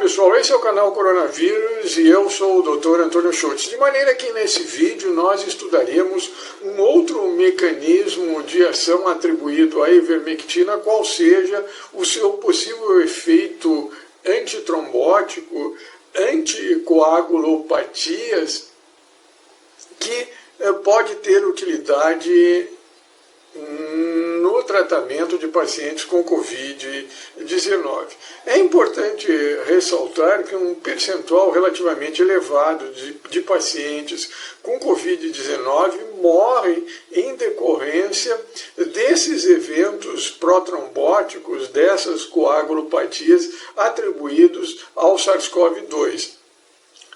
pessoal, esse é o canal Coronavírus e eu sou o Dr. Antônio Schultz. De maneira que nesse vídeo nós estudaremos um outro mecanismo de ação atribuído à ivermectina, qual seja o seu possível efeito antitrombótico, anticoagulopatias, que pode ter utilidade no tratamento de pacientes com Covid-19. É importante ressaltar que um percentual relativamente elevado de pacientes com Covid-19 morrem em decorrência desses eventos protrombóticos, dessas coagulopatias atribuídos ao SARS-CoV-2.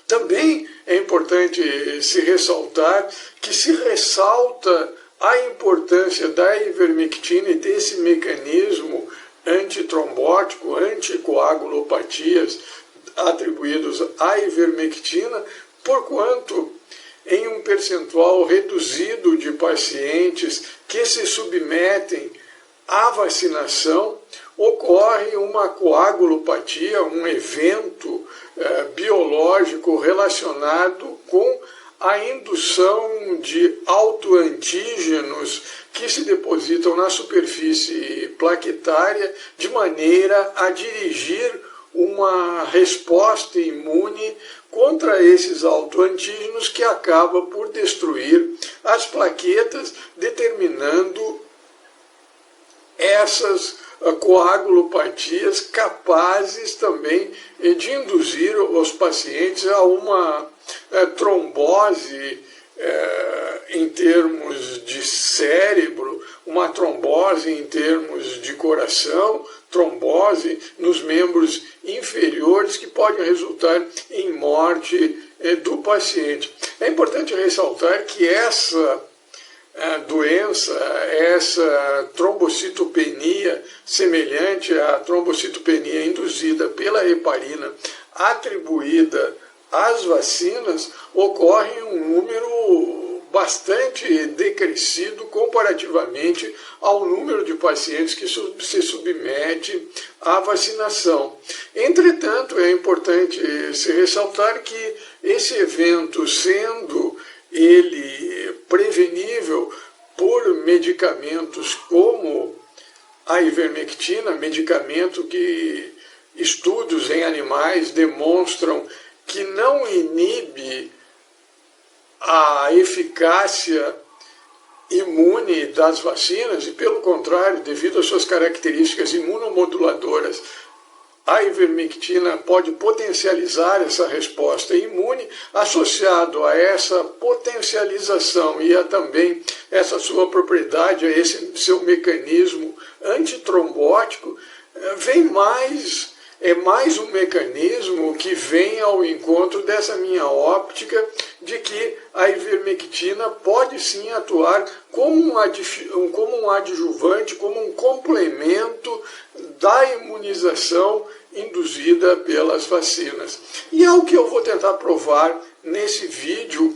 Também é importante se ressaltar que se ressalta a importância da ivermectina e desse mecanismo antitrombótico, anticoagulopatias atribuídos à ivermectina, porquanto em um percentual reduzido de pacientes que se submetem à vacinação, ocorre uma coagulopatia, um evento biológico relacionado com a indução de autoantígenos que se depositam na superfície plaquetária de maneira a dirigir uma resposta imune contra esses autoantígenos que acaba por destruir as plaquetas, determinando essas coagulopatias capazes também de induzir os pacientes a uma trombose em termos de cérebro, uma trombose em termos de coração, trombose nos membros inferiores que podem resultar em morte do paciente. É importante ressaltar que essa doença, essa trombocitopenia semelhante à trombocitopenia induzida pela heparina atribuída às vacinas, ocorre em um número bastante decrescido comparativamente ao número de pacientes que se submete à vacinação. Entretanto, é importante se ressaltar que esse evento, sendo ele prevenível por medicamentos como a ivermectina, medicamento que estudos em animais demonstram que não inibe a eficácia imune das vacinas e, pelo contrário, devido às suas características imunomoduladoras, a ivermectina pode potencializar essa resposta imune. Associado a essa potencialização e a também essa sua propriedade, a esse seu mecanismo antitrombótico, é mais um mecanismo que vem ao encontro dessa minha óptica de que a ivermectina pode sim atuar como um adjuvante, como um complemento da imunização induzida pelas vacinas. E é o que eu vou tentar provar nesse vídeo,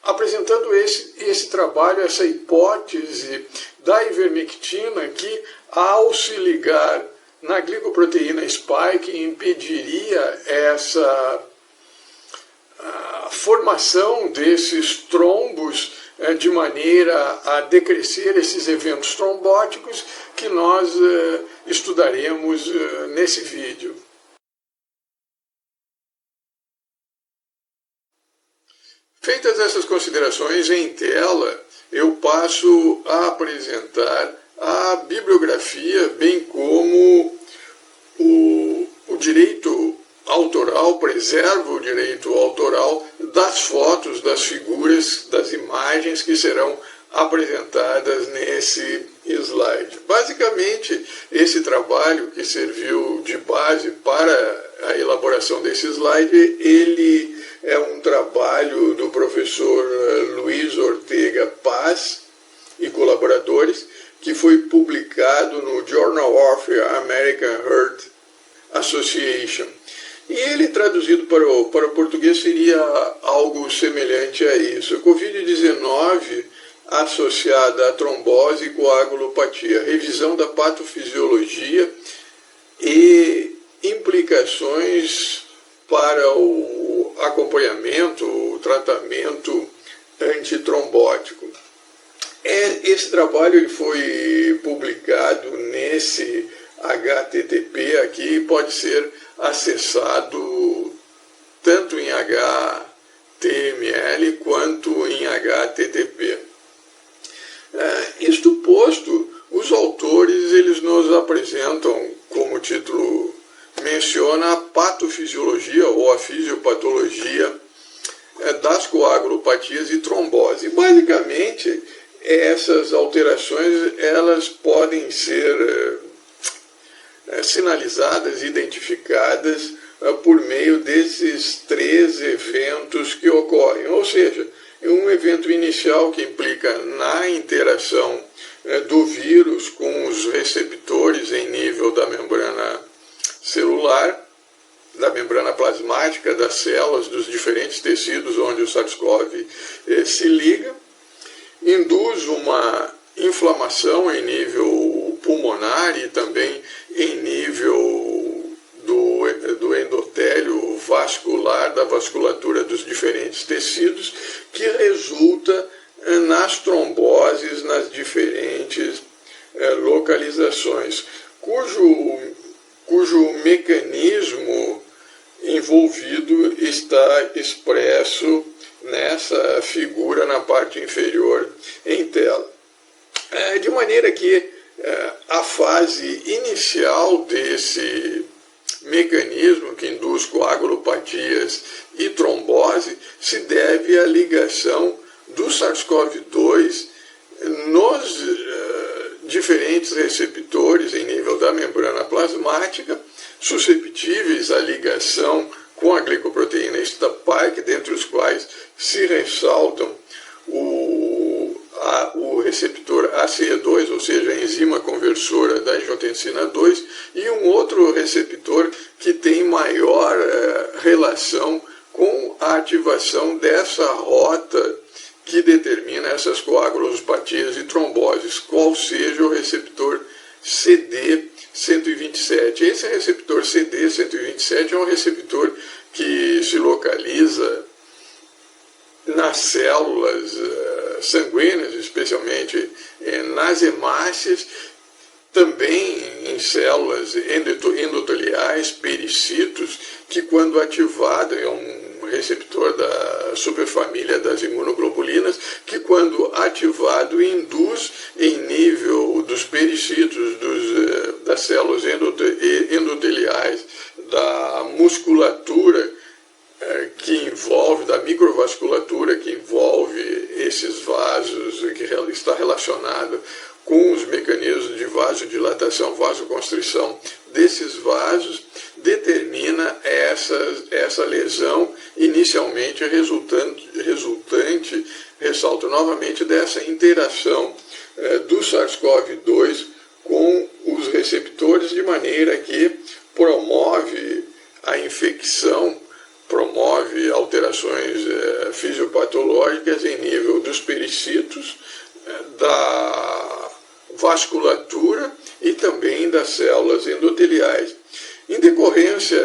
apresentando esse trabalho, essa hipótese da ivermectina, que ao se ligar na glicoproteína spike impediria essa formação desses trombos de maneira a decrescer esses eventos trombóticos que nós estudaremos nesse vídeo. Feitas essas considerações em tela, eu passo a apresentar a bibliografia, bem como o direito autoral, preserva o direito autoral das fotos, das figuras, das imagens que serão apresentadas nesse slide. Basicamente, esse trabalho que serviu de base para a elaboração desse slide, ele é um trabalho do professor Luiz Ortega Paz e colaboradores, que foi publicado no Journal of American Heart Association. E ele, traduzido para o português, seria algo semelhante a isso. A Covid-19 associada à trombose e coagulopatia, revisão da patofisiologia e implicações para o acompanhamento, o tratamento antitrombótico. Esse trabalho ele foi publicado nesse HTTP aqui, pode ser acessado tanto em HTML quanto em HTTP. Isto posto, os autores eles nos apresentam, como o título menciona, a patofisiologia ou a fisiopatologia das coagulopatias e trombose. Basicamente, essas alterações elas podem ser sinalizadas, identificadas por meio desses 3 eventos que ocorrem, ou seja, um evento inicial que implica na interação do vírus com os receptores em nível da membrana celular, da membrana plasmática das células, dos diferentes tecidos onde o SARS-CoV se liga, induz uma inflamação em nível pulmonar e também em nível do endotélio vascular, da vasculatura dos diferentes tecidos, que resulta nas tromboses nas diferentes localizações, cujo mecanismo envolvido está expresso nessa figura na parte inferior em tela. De maneira que a fase inicial desse mecanismo que induz coagulopatias e trombose se deve à ligação do SARS-CoV-2 nos diferentes receptores em nível da membrana plasmática, susceptíveis à ligação com a glicoproteína spike, dentre os quais se ressaltam o receptor ACE2, ou seja, a enzima conversora da angiotensina 2, e um outro receptor que tem maior relação com a ativação dessa rota que determina essas coagulopatias e tromboses, qual seja o receptor CD127. Esse receptor CD127 é um receptor que se localiza nas células sanguíneas, especialmente nas hemácias, também em células endoteliais, pericitos, que quando ativado é um receptor da superfamília das imunoglobulinas, que quando ativado induz em nível dos pericitos, das células endoteliais, da musculatura que envolve, da microvasculatura que envolve esses vasos, que está relacionado com os mecanismos de vasodilatação, vasoconstrição desses vasos, determina essa lesão inicialmente resultante, ressalto novamente, dessa interação do SARS-CoV-2 com os receptores, de maneira que promove a infecção, promove alterações fisiopatológicas em nível dos pericitos, da vasculatura e também das células endoteliais. Em decorrência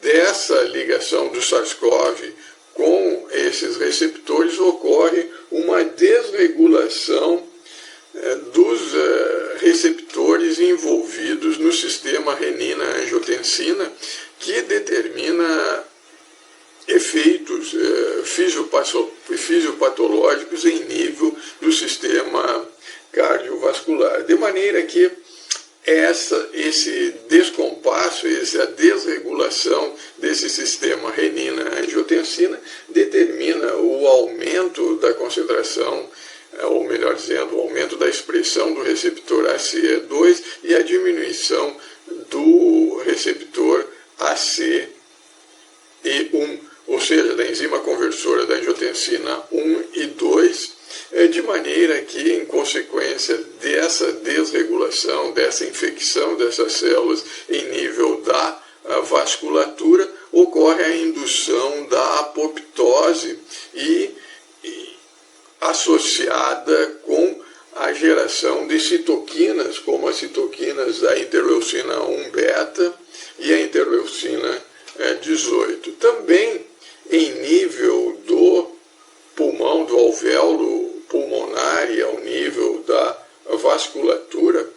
dessa ligação do SARS-CoV com esses receptores, ocorre uma desregulação dos receptores envolvidos no sistema renina-angiotensina, que determina efeitos fisiopatológicos em nível do sistema cardiovascular. De maneira que esse descompasso, essa desregulação desse sistema renina-angiotensina determina o aumento da concentração, ou melhor dizendo, o aumento da expressão do receptor ACE2 e a diminuição do receptor ACE1, ou seja, da enzima conversora da angiotensina 1 e 2, de maneira que, em consequência dessa desregulação, dessa infecção dessas células em nível da vasculatura, ocorre a indução da apoptose e associada com a geração de citoquinas, como as citoquinas da interleucina 1 beta e a interleucina 18. Também em nível do pulmão, do alvéolo pulmonar e ao nível da vasculatura,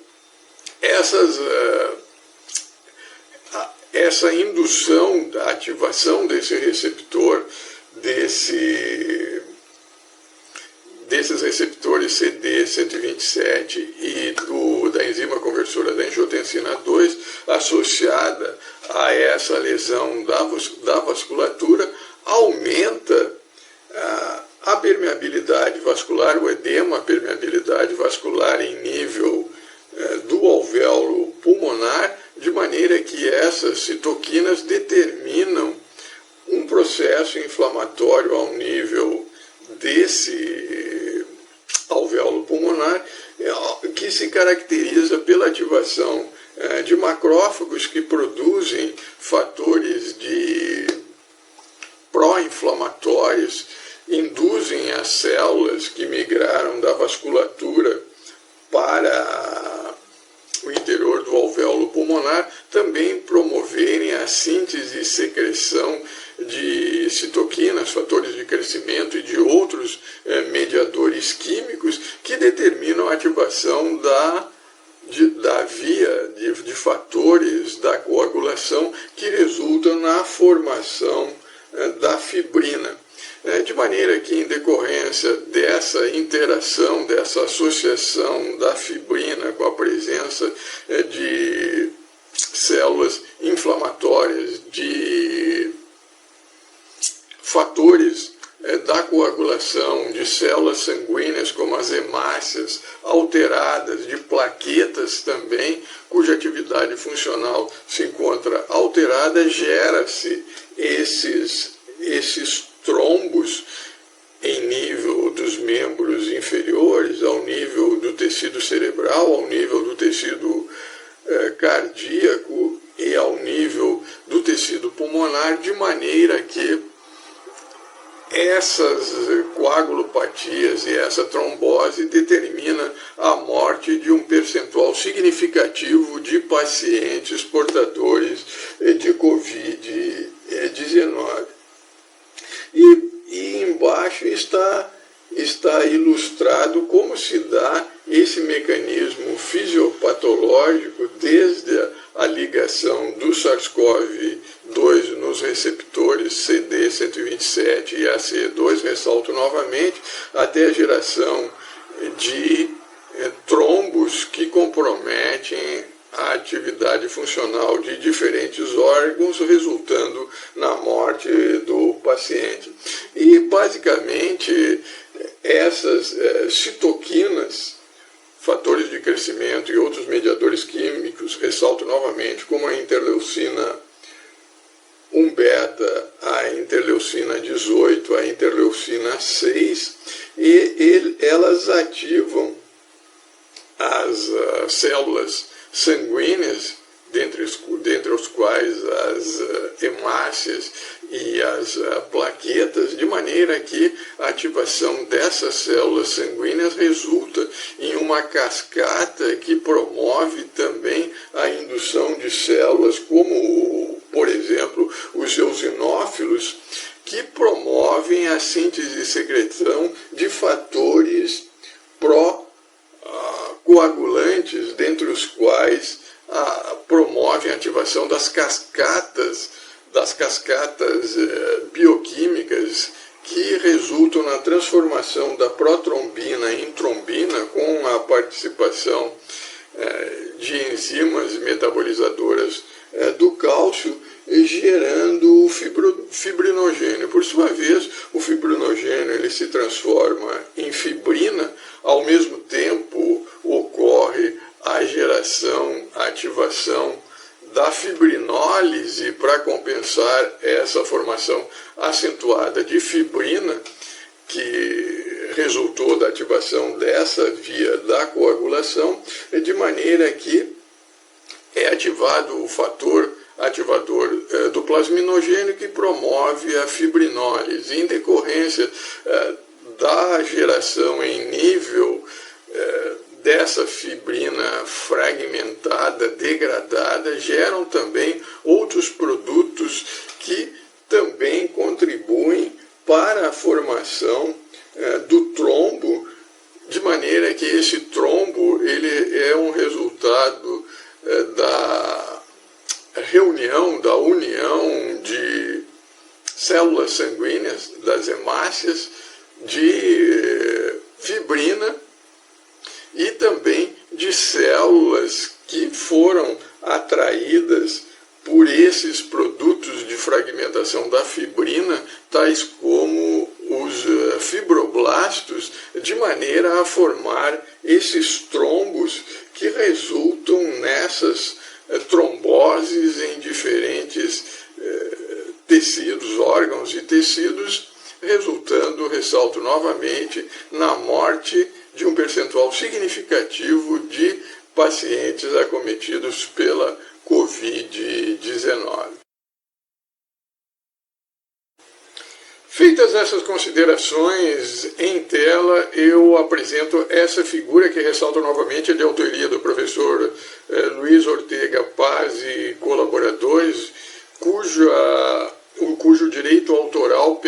essa indução da ativação desse receptor, desses receptores CD127 e da enzima conversora da angiotensina 2, associada a essa lesão da vasculatura, aumenta a permeabilidade vascular, o edema, a permeabilidade vascular em nível do alvéolo pulmonar, de maneira que essas citoquinas determinam um processo inflamatório ao nível desse alvéolo pulmonar, que se caracteriza pela ativação de macrófagos que produzem fatores pró-inflamatórios, induzem as células que migraram da vasculatura para o interior do alvéolo pulmonar também promoverem a síntese e secreção de citoquinas, fatores de crescimento e de outros mediadores químicos que determinam a ativação da via de fatores da coagulação que resultam na formação da fibrina. De maneira que, em decorrência dessa interação, dessa associação da fibrina com a presença de células inflamatórias, de fatores da coagulação, de células sanguíneas como as hemácias alteradas, de plaquetas também, cuja atividade funcional se encontra alterada, gera-se esses trombos em nível dos membros inferiores, ao nível do tecido cerebral, ao nível do tecido cardíaco e ao nível do tecido pulmonar, de maneira que essas coagulopatias e essa trombose determina a morte de um percentual significativo de pacientes portadores de Covid-19. E embaixo está ilustrado como se dá esse mecanismo fisiopatológico desde a ligação do SARS-CoV-2 nos receptores CD127 e ACE2, ressalto novamente, até a geração de trombos que comprometem a atividade funcional de diferentes órgãos, resultando na morte do paciente. E, basicamente, essas citoquinas, fatores de crescimento e outros mediadores químicos, ressalto novamente, como a interleucina 1 beta, a interleucina 18, a interleucina 6, elas ativam as células sanguíneas, dentre os quais as hemácias e as plaquetas, de maneira que a ativação dessas células sanguíneas resulta em uma cascata que promove também a indução de células como, por exemplo, os eosinófilos, que promovem a síntese e secreção de fatores pró-coagulantes, dentre os quais promovem a ativação das cascatas bioquímicas que resultam na transformação da protrombina em trombina com a participação de enzimas metabolizadoras do cálcio, gerando o fibrinogênio. Por sua vez, o fibrinogênio ele se transforma em fibrina, ao mesmo tempo ocorre a geração, a ativação da fibrinólise para compensar essa formação acentuada de fibrina, que resultou da ativação dessa via da coagulação, de maneira que é ativado o fator ativador do plasminogênio que promove a fibrinólise. Em decorrência da geração em nível essa fibrina fragmentada, degradada, geram também outros produtos que também contribuem para a formação do trombo, de maneira que esse trombo ele é um resultado da reunião, da união de células sanguíneas, das hemácias, de fibrina e também de células que foram atraídas por esses produtos de fragmentação da fibrina, tais como os fibroblastos, de maneira a formar esses trombos que resultam nessas tromboses em diferentes tecidos, órgãos e tecidos, resultando, ressalto novamente, na morte de um percentual significativo de pacientes acometidos pela Covid-19. Feitas essas considerações em tela, eu apresento essa figura que ressalto novamente, é de autoria do professor Luiz Ortega Paz e colaboradores, cujo direito autoral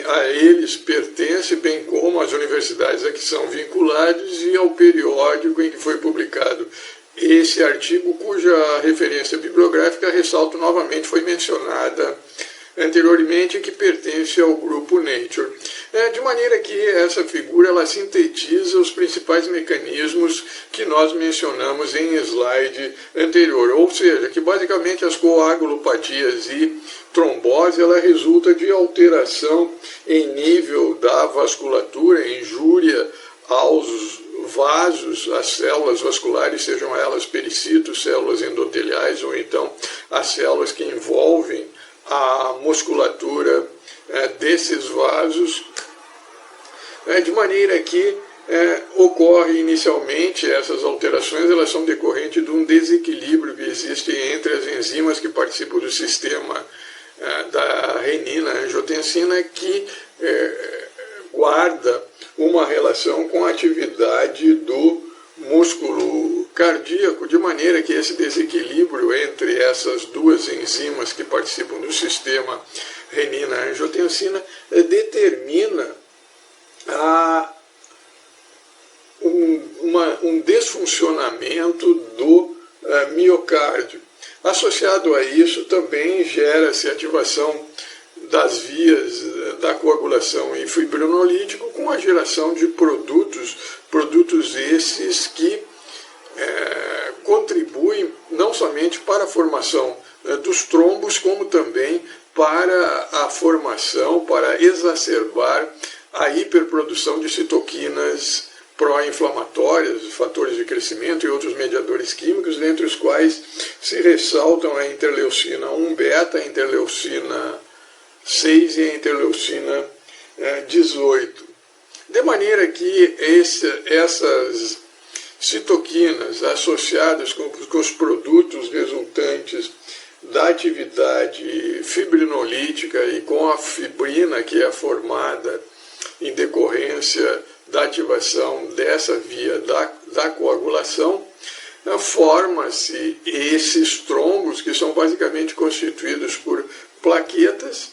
a eles pertence, bem como às universidades a que são vinculados e ao periódico em que foi publicado esse artigo, cuja referência bibliográfica, ressalto novamente, foi mencionada anteriormente, que pertence ao grupo Nature. De maneira que essa figura ela sintetiza os principais mecanismos que nós mencionamos em slide anterior, ou seja, que basicamente as coagulopatias e trombose ela resulta de alteração em nível da vasculatura, injúria aos vasos, as células vasculares, sejam elas pericitos, células endoteliais ou então as células que envolvem a musculatura desses vasos, de maneira que ocorre inicialmente essas alterações, elas são decorrentes de um desequilíbrio que existe entre as enzimas que participam do sistema da renina-angiotensina, que guarda uma relação com a atividade do músculo cardíaco, de maneira que esse desequilíbrio entre essas duas enzimas que participam do sistema renina-angiotensina determina um desfuncionamento do miocárdio. Associado a isso, também gera-se ativação das vias da coagulação em fibrinolítico, com a geração de produtos esses que contribuem não somente para a formação dos trombos, como também para a formação, para exacerbar a hiperprodução de citoquinas pró-inflamatórias, fatores de crescimento e outros mediadores químicos, dentre os quais se ressaltam a interleucina 1-beta, a interleucina 6 e a interleucina 18. De maneira que essas citoquinas associadas com os produtos resultantes da atividade fibrinolítica e com a fibrina que é formada em decorrência da ativação dessa via da coagulação, forma-se esses trombos que são basicamente constituídos por plaquetas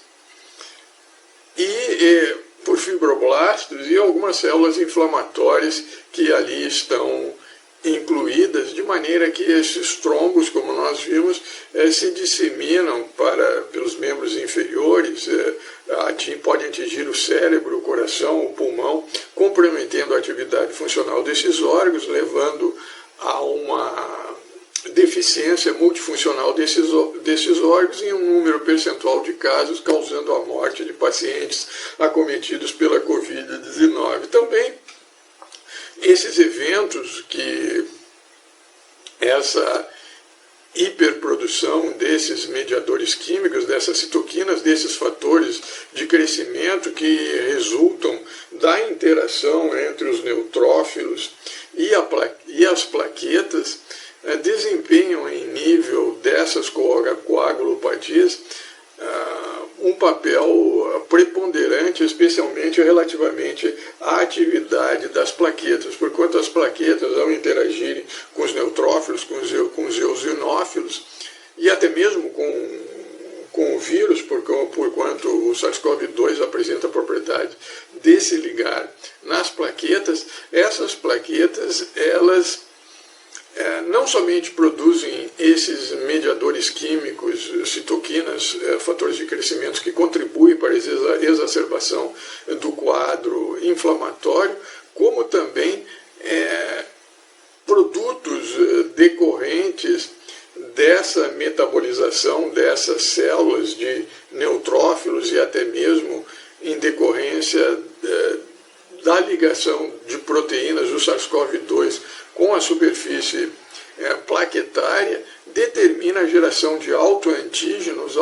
e por fibroblastos e algumas células inflamatórias que ali estão incluídas, de maneira que esses trombos, como nós vimos, se disseminam pelos membros inferiores, podem atingir o cérebro, o coração, o pulmão, comprometendo a atividade funcional desses órgãos, levando a uma deficiência multifuncional desses órgãos em um número percentual de casos, causando a morte de pacientes acometidos pela Covid-19. Também esses eventos que essa hiperprodução desses mediadores químicos, dessas citoquinas, desses fatores de crescimento que resultam da interação entre os neutrófilos e as plaquetas, desempenham em nível dessas coagulopatias um papel preponderante, especialmente relativamente à atividade das plaquetas, porquanto as plaquetas, ao interagirem com os neutrófilos, com os eosinófilos, e até mesmo com o vírus, porquanto o SARS-CoV-2 apresenta a propriedade de se ligar nas plaquetas, essas plaquetas, elas não somente produzem esses mediadores químicos, citoquinas, fatores de crescimento que contribuem para a exacerbação do quadro inflamatório, como também produtos decorrentes dessa metabolização dessas células de neutrófilos e até mesmo em decorrência da ligação de proteínas do SARS-CoV-2 com a superfície plaquetária, determina a geração de autoantígenos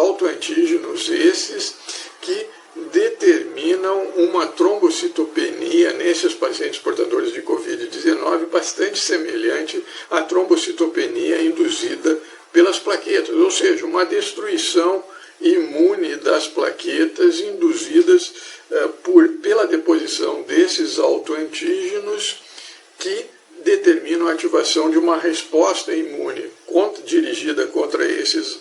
esses que determinam uma trombocitopenia nesses pacientes portadores de Covid-19 bastante semelhante à trombocitopenia induzida pelas plaquetas, ou seja, uma destruição imune das plaquetas induzidas pela deposição desses autoantígenos que determinam a ativação de uma resposta imune dirigida contra esses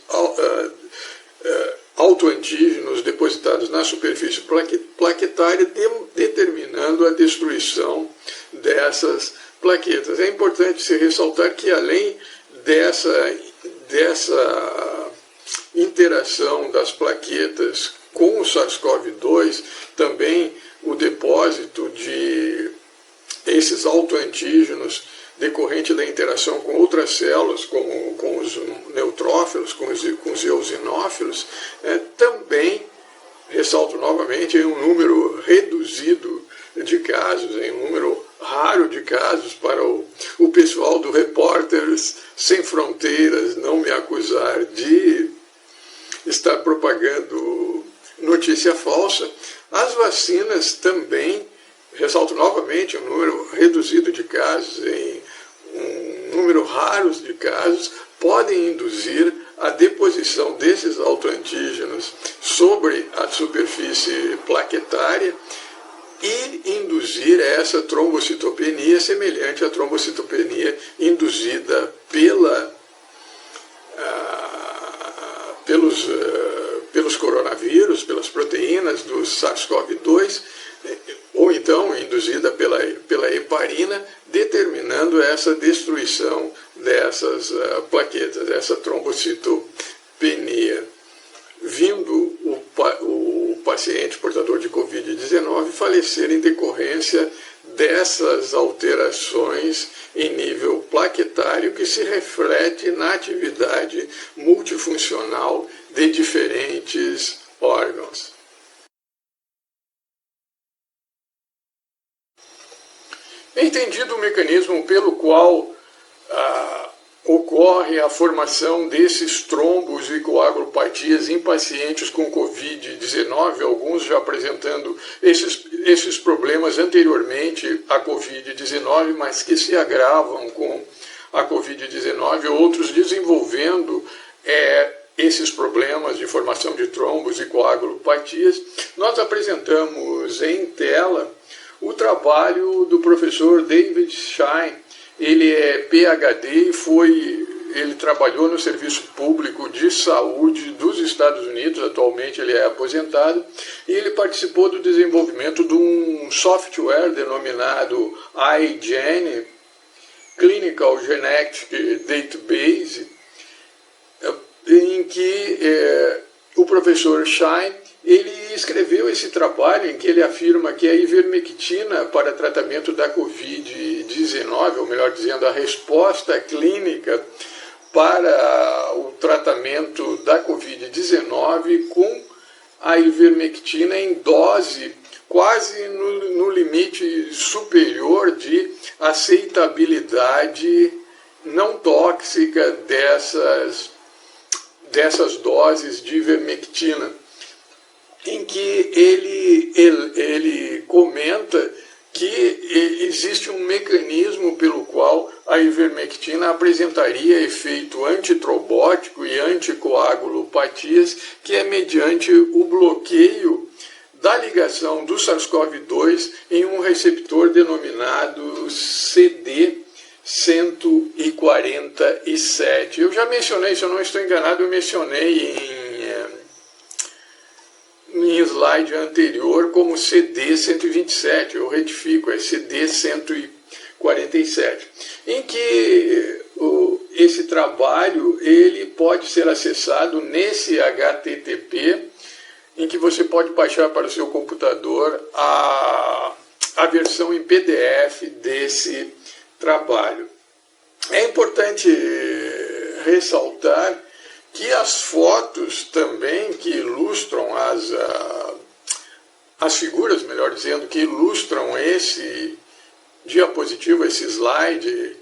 autoantígenos depositados na superfície plaquetária, determinando a destruição dessas plaquetas. É importante se ressaltar que, além dessa interação das plaquetas com o SARS-CoV-2, também o depósito de esses autoantígenos decorrente da interação com outras células, como com os neutrófilos, com os eosinófilos, também, ressalto novamente, em um número reduzido de casos, em um número raro de casos, para o pessoal do Repórteres Sem Fronteiras não me acusar de estar propagando notícia falsa. As vacinas também, ressalto novamente, um número reduzido de casos, em um número raro de casos, podem induzir a deposição desses autoantígenos sobre a superfície plaquetária e induzir essa trombocitopenia semelhante à trombocitopenia induzida pelos coronavírus, pelas proteínas do SARS-CoV-2, ou então induzida pela heparina, determinando essa destruição dessas plaquetas, essa trombocitopenia, vindo o paciente portador de Covid-19 falecer em decorrência dessas alterações em nível plaquetário que se reflete na atividade multifuncional de diferentes órgãos. Entendido o mecanismo pelo qual ocorre a formação desses trombos e coagulopatias em pacientes com Covid-19, alguns já apresentando esses problemas anteriormente à Covid-19, mas que se agravam com a Covid-19, outros desenvolvendo esses problemas de formação de trombos e coagulopatias, nós apresentamos em tela o trabalho do professor David Shine. Ele é PhD e ele trabalhou no Serviço Público de Saúde dos Estados Unidos, atualmente ele é aposentado, e ele participou do desenvolvimento de um software denominado iGene, Clinical Genetic Database, em que o professor Shine ele escreveu esse trabalho em que ele afirma que a ivermectina para tratamento da Covid-19, ou melhor dizendo, a resposta clínica para o tratamento da Covid-19 com a ivermectina em dose quase no limite superior de aceitabilidade não tóxica dessas doses de ivermectina, em que ele comenta que existe um mecanismo pelo qual a ivermectina apresentaria efeito antitrobótico e anticoagulopatias, que é mediante o bloqueio da ligação do SARS-CoV-2 em um receptor denominado CD147. Eu já mencionei, se eu não estou enganado, eu mencionei em slide anterior como CD127, eu retifico, é CD147, em que esse trabalho ele pode ser acessado nesse HTTP, em que você pode baixar para o seu computador a versão em PDF desse trabalho. É importante ressaltar que as fotos também que ilustram as figuras, melhor dizendo, que ilustram esse diapositivo, esse slide,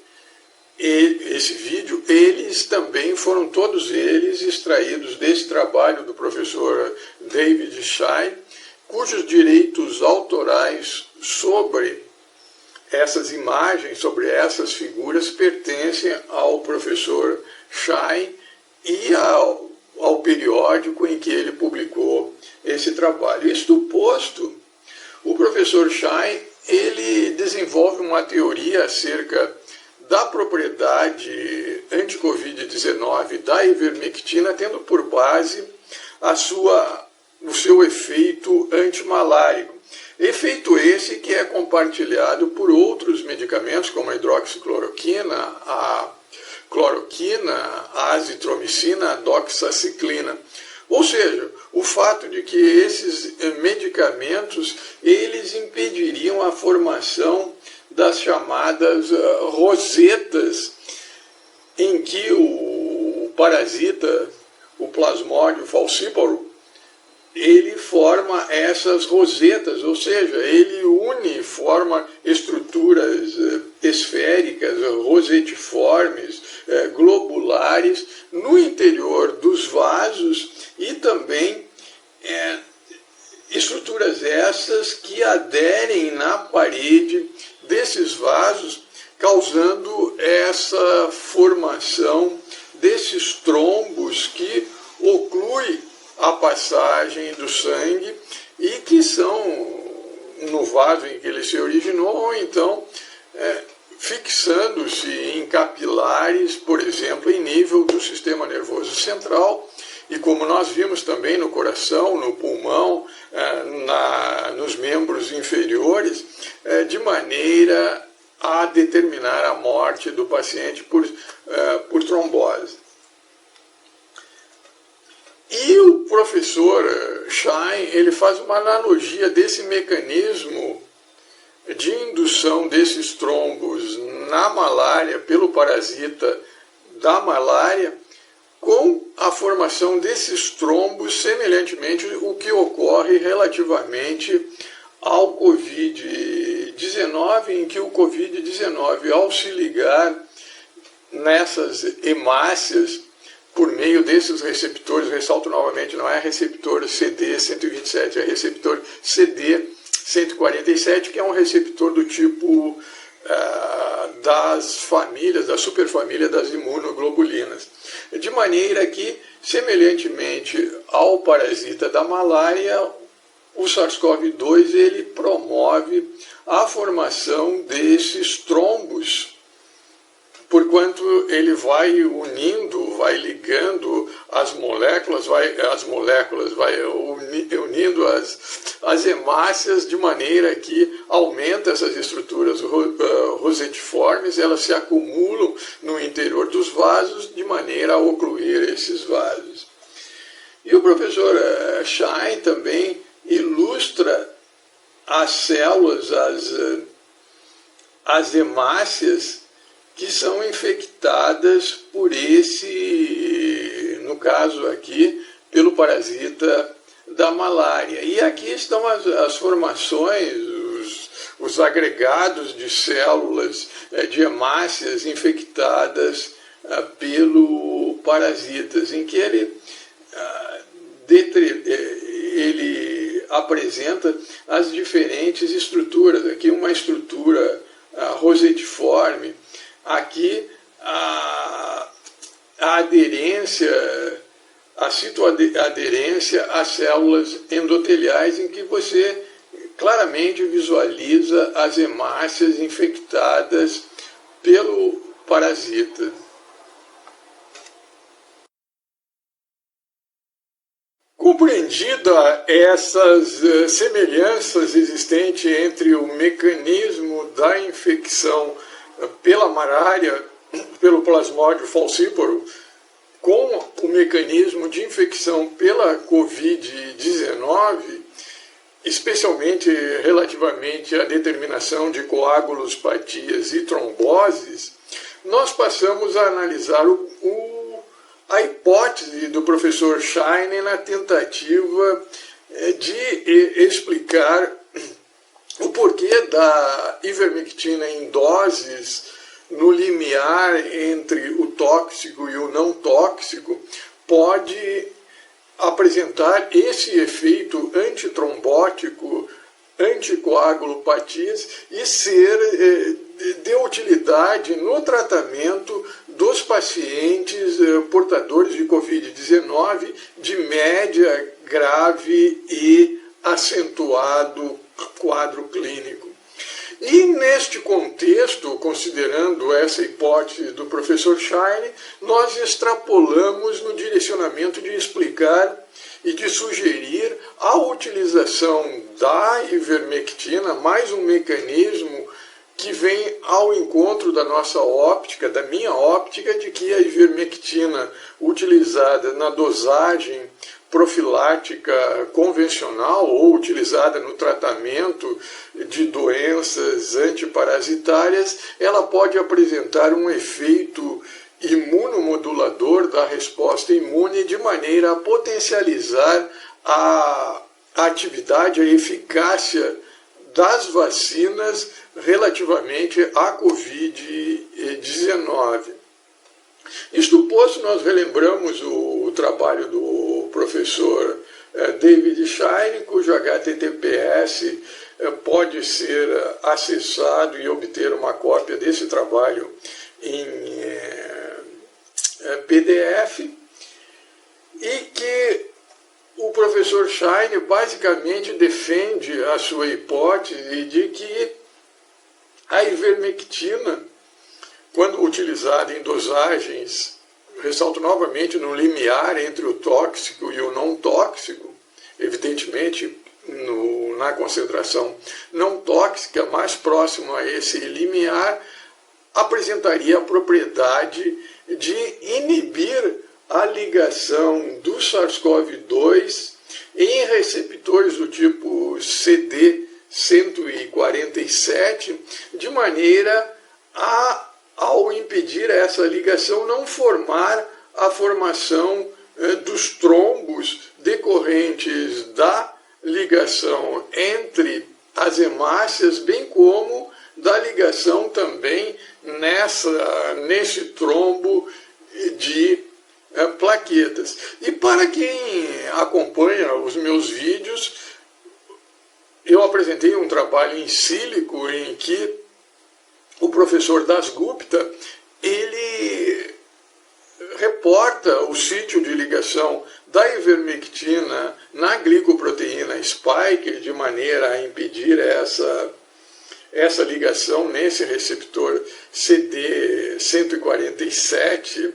esse vídeo, eles também foram todos eles extraídos desse trabalho do professor David Shine, cujos direitos autorais sobre essas imagens, sobre essas figuras, pertencem ao professor Shine e ao periódico em que ele publicou esse trabalho. Isto posto, o professor Shine ele desenvolve uma teoria acerca da propriedade anti-Covid-19 da ivermectina, tendo por base o seu efeito antimalárico. Efeito esse que é compartilhado por outros medicamentos, como a hidroxicloroquina, a cloroquina, a azitromicina, a doxaciclina. Ou seja, o fato de que esses medicamentos eles impediriam a formação das chamadas rosetas, em que o parasita, o Plasmodium falciparum, ele forma essas rosetas, ou seja, ele forma estruturas esféricas, rosetiformes, globulares, no interior dos vasos e também estruturas essas que aderem na parede desses vasos, causando essa formação desses trombos que ocluem a passagem do sangue e que são, no vaso em que ele se originou, ou então fixando-se em capilares, por exemplo, em nível do sistema nervoso central, e como nós vimos também no coração, no pulmão, nos membros inferiores, de maneira a determinar a morte do paciente por trombose. E o professor Shine ele faz uma analogia desse mecanismo de indução desses trombos na malária, pelo parasita da malária, com a formação desses trombos, semelhantemente o que ocorre relativamente ao Covid-19, em que o Covid-19, ao se ligar nessas hemácias, por meio desses receptores, ressalto novamente, não é receptor CD127, é receptor CD147, que é um receptor do tipo das famílias, da superfamília das imunoglobulinas. De maneira que, semelhantemente ao parasita da malária, o SARS-CoV-2 ele promove a formação desses trombos, porquanto ele vai unindo, vai ligando as moléculas, vai unindo as hemácias de maneira que aumenta essas estruturas rosetiformes, elas se acumulam no interior dos vasos de maneira a ocluir esses vasos. E o professor Shine também ilustra as células, as hemácias, que são infectadas por no caso aqui, pelo parasita da malária. E aqui estão as formações, os agregados de células, de hemácias infectadas pelo parasitas, em que ele apresenta as diferentes estruturas. Aqui uma estrutura rosetiforme, aqui a aderência a citoaderência às células endoteliais, em que você claramente visualiza as hemácias infectadas pelo parasita. Compreendida essas semelhanças existentes entre o mecanismo da infecção pela malária, pelo Plasmodium falciparum, com o mecanismo de infecção pela Covid-19, especialmente relativamente à determinação de coágulos, patias e tromboses, nós passamos a analisar a hipótese do professor Schein na tentativa de explicar o porquê da ivermectina em doses no limiar entre o tóxico e o não tóxico pode apresentar esse efeito antitrombótico, anticoagulopatias e ser de utilidade no tratamento dos pacientes portadores de Covid-19 de média, grave e acentuado quadro clínico. E neste contexto, considerando essa hipótese do professor Schein, nós extrapolamos no direcionamento de explicar e de sugerir a utilização da ivermectina, mais um mecanismo que vem ao encontro da nossa óptica, da minha óptica, de que a ivermectina utilizada na dosagem profilática convencional ou utilizada no tratamento de doenças antiparasitárias, ela pode apresentar um efeito imunomodulador da resposta imune de maneira a potencializar a atividade, a eficácia das vacinas relativamente à Covid-19. Isto posto, nós relembramos o trabalho do professor David Schein, cujo HTTPS pode ser acessado e obter uma cópia desse trabalho em PDF, e que o professor Schein basicamente defende a sua hipótese de que a ivermectina, quando utilizada em dosagens, ressalto novamente, no limiar entre o tóxico e o não tóxico, evidentemente na concentração não tóxica, mais próximo a esse limiar, apresentaria a propriedade de inibir a ligação do SARS-CoV-2 em receptores do tipo CD147, de maneira a, ao impedir essa ligação, não formar a formação dos trombos decorrentes da ligação entre as hemácias, bem como da ligação também nesse trombo de plaquetas. E para quem acompanha os meus vídeos, eu apresentei um trabalho em sílico em que o professor Dasgupta, ele reporta o sítio de ligação da ivermectina na glicoproteína spike, de maneira a impedir essa ligação nesse receptor CD147,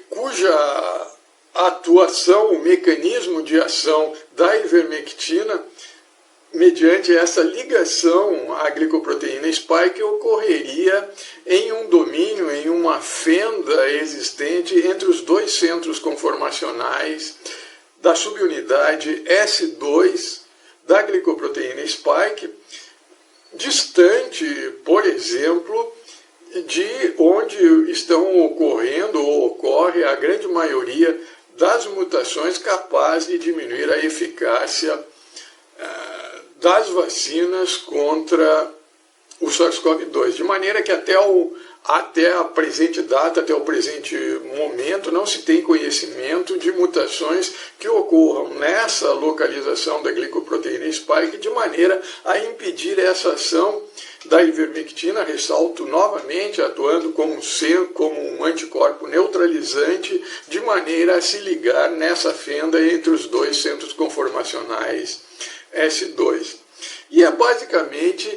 cuja atuação, o mecanismo de ação da ivermectina, mediante essa ligação à glicoproteína spike, ocorreria em um domínio, em uma fenda existente entre os dois centros conformacionais da subunidade S2 da glicoproteína spike, distante, por exemplo, de onde estão ocorrendo ou ocorre a grande maioria das mutações capazes de diminuir a eficácia das vacinas contra o SARS-CoV-2, de maneira que até até a presente data, até o presente momento, não se tem conhecimento de mutações que ocorram nessa localização da glicoproteína spike de maneira a impedir essa ação da ivermectina, ressalto novamente, atuando como um anticorpo neutralizante, de maneira a se ligar nessa fenda entre os dois centros conformacionais S2. E é basicamente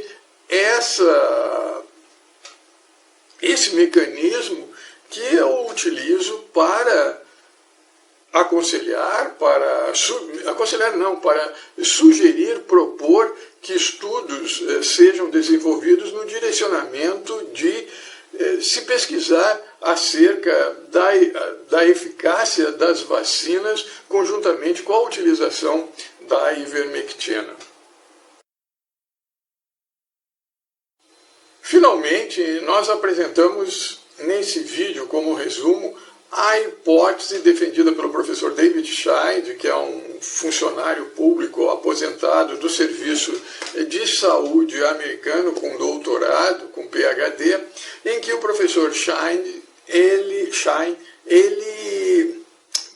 esse mecanismo que eu utilizo para para sugerir, propor que estudos sejam desenvolvidos no direcionamento de se pesquisar acerca da eficácia das vacinas conjuntamente com a utilização da ivermectina. Finalmente, nós apresentamos nesse vídeo como resumo a hipótese defendida pelo professor David Scheid, que é um funcionário público aposentado do Serviço de Saúde americano com doutorado, com PhD, em que o professor Scheid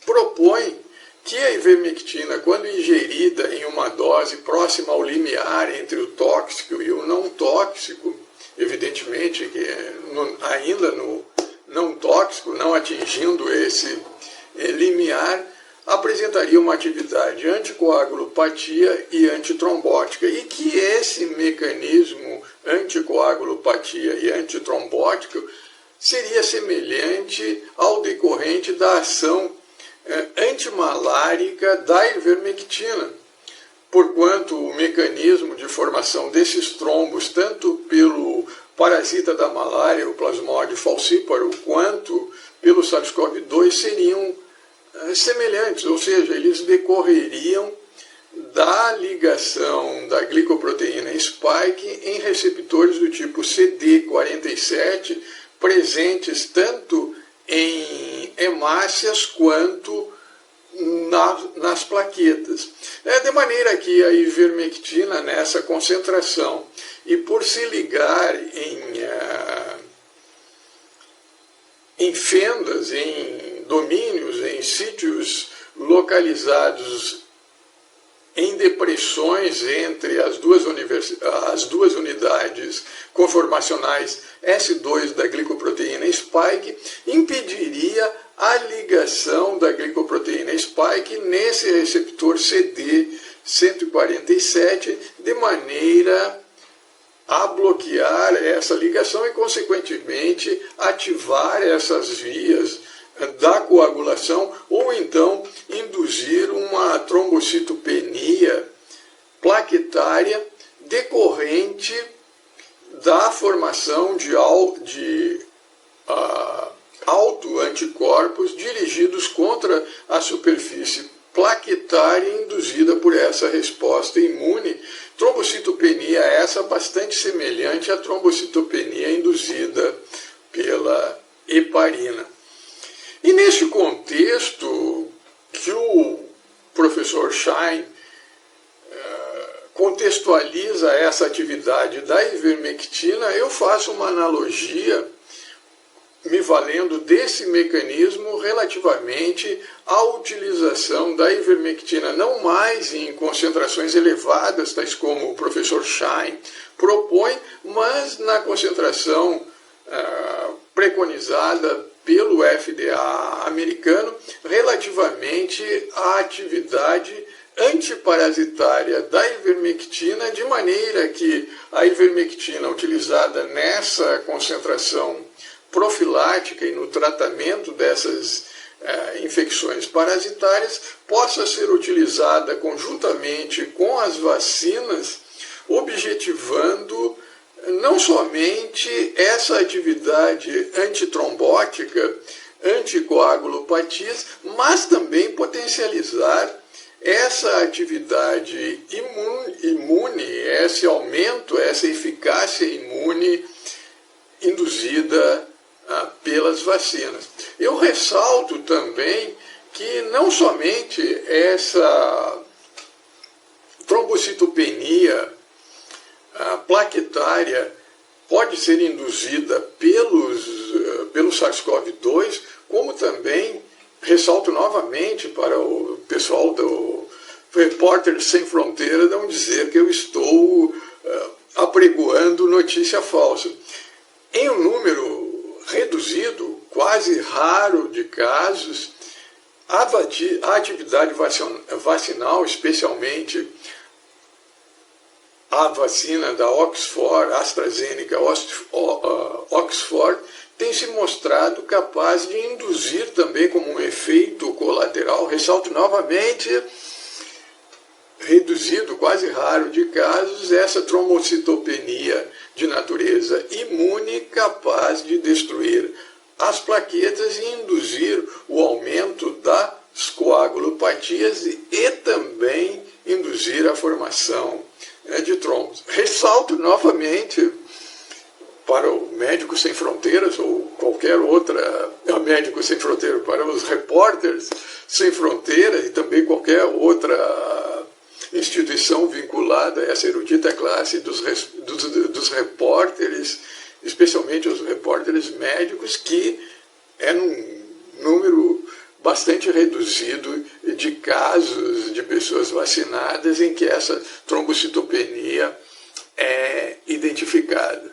propõe que a ivermectina, quando ingerida em uma dose próxima ao limiar entre o tóxico e o não tóxico, evidentemente que ainda no não tóxico, não atingindo esse limiar, apresentaria uma atividade anticoagulopatia e antitrombótica, e que esse mecanismo anticoagulopatia e antitrombótico seria semelhante ao decorrente da ação antimalárica da ivermectina, porquanto o mecanismo de formação desses trombos, tanto pelo parasita da malária, o Plasmodium falciparum, quanto pelo SARS-CoV-2 seriam semelhantes, ou seja, eles decorreriam da ligação da glicoproteína spike em receptores do tipo CD47, presentes tanto em hemácias quanto nas plaquetas. De maneira que a ivermectina, nessa concentração, e por se ligar em fendas, em domínios, em sítios localizados em depressões entre as duas unidades conformacionais S2 da glicoproteína spike, impediria a ligação da glicoproteína spike nesse receptor CD147, de maneira a bloquear essa ligação e, consequentemente, ativar essas vias da coagulação ou então induzir uma trombocitopenia plaquetária decorrente da formação de autoanticorpos dirigidos contra a superfície plaquetária induzida por essa resposta imune. Trombocitopenia essa bastante semelhante à trombocitopenia induzida pela heparina. E neste contexto que o professor Scheid contextualiza essa atividade da ivermectina, eu faço uma analogia me valendo desse mecanismo relativamente à utilização da ivermectina, não mais em concentrações elevadas, tais como o professor Scheid propõe, mas na concentração preconizada pelo FDA americano relativamente à atividade antiparasitária da ivermectina, de maneira que a ivermectina utilizada nessa concentração profilática e no tratamento dessas infecções parasitárias possa ser utilizada conjuntamente com as vacinas, objetivando não somente essa atividade antitrombótica, anticoagulopatias, mas também potencializar essa atividade imune, esse aumento, essa eficácia imune induzida pelas vacinas. Eu ressalto também que não somente essa trombocitopenia plaquetária pode ser induzida pelo SARS-CoV-2, como também, ressalto novamente para o pessoal do Repórteres Sem Fronteira não dizer que eu estou apregoando notícia falsa. Em um número reduzido, quase raro de casos, a atividade vacinal, especialmente a vacina da Oxford, AstraZeneca, Oxford, tem se mostrado capaz de induzir também como um efeito colateral, ressalto novamente, reduzido, quase raro de casos, essa trombocitopenia de natureza imune capaz de destruir as plaquetas e induzir o aumento das coagulopatias e também induzir a formação de trombos. Ressalto novamente para o Médicos Sem Fronteiras ou qualquer outra Médicos Sem Fronteiras, para os Repórteres Sem Fronteiras e também qualquer outra instituição vinculada a essa erudita classe dos repórteres, especialmente os repórteres médicos, que é num número bastante reduzido de casos de pessoas vacinadas em que essa trombocitopenia é identificada.